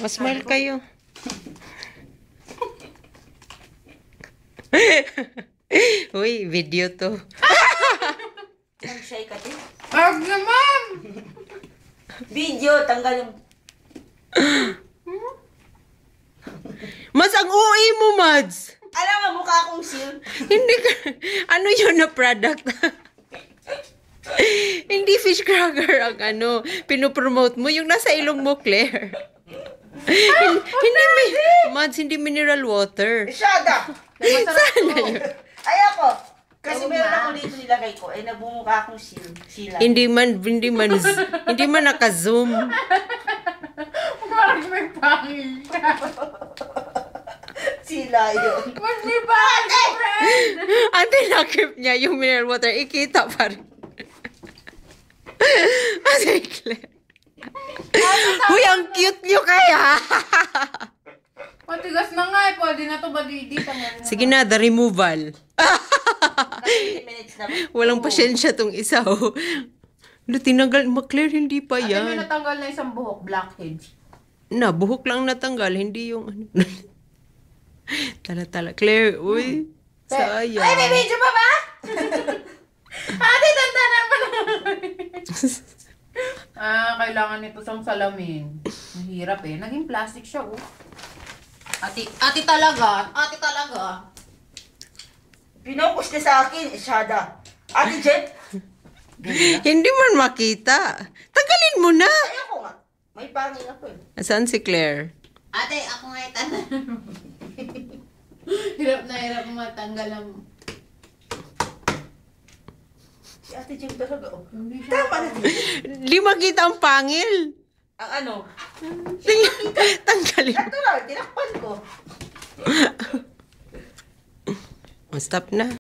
Smile kayo. Uy, video to. Shy ka din. Wag naman! Video, tanggal yung... Mas ang OA mo, Mads. Alam mo, mukha akong seal. Hindi ka... Ano yun na product? Hindi fish cracker ang ano. Pinopromote mo. Yung nasa ilong mo, Claire. Hindi, Mads, hindi mineral water. Shada! Sana yun. Ay ako. Kasi meron ako dito nilagay ko. Eh, nagbumukha akong sila. Hindi man naka-zoom. Parang may pangil. Sila yun. Mas may pangil, friend! Ang tinakip niya yung mineral water, ikita pa rin. Kasi Claire. Uy, ang cute niyo kaya. Matigas na nga eh. Pwede na to ba didi? Sige na, the removal. 20 minutes na. Walang pasyensya tong isa. Oh. Tinanggal, Claire, hindi pa Ate, may yan. natanggal na isang buhok, blackheads. Na, buhok lang natanggal, hindi yung ano. Tala. Claire, uy. Sayang. Ay, may video pa ba? Ate, tanda naman. Kailangan nito sang salamin. Mahirap eh. Naging plastic siya, oh. Ate talaga. Pinokus niya sa akin, Shada. Ate Jet. Hindi man makita. Tanggalin mo na. Ay, ako nga. May pangin ako eh. Saan si Claire? Ate, ako nga itan. Hirap na hirap matanggal ang... Si Ate Jet talaga, oh. Hindi siya. Tama na din. Di makita ang pangil. Ang ano? Tanggalin mo. Natural, tinakpan ko. Stop na.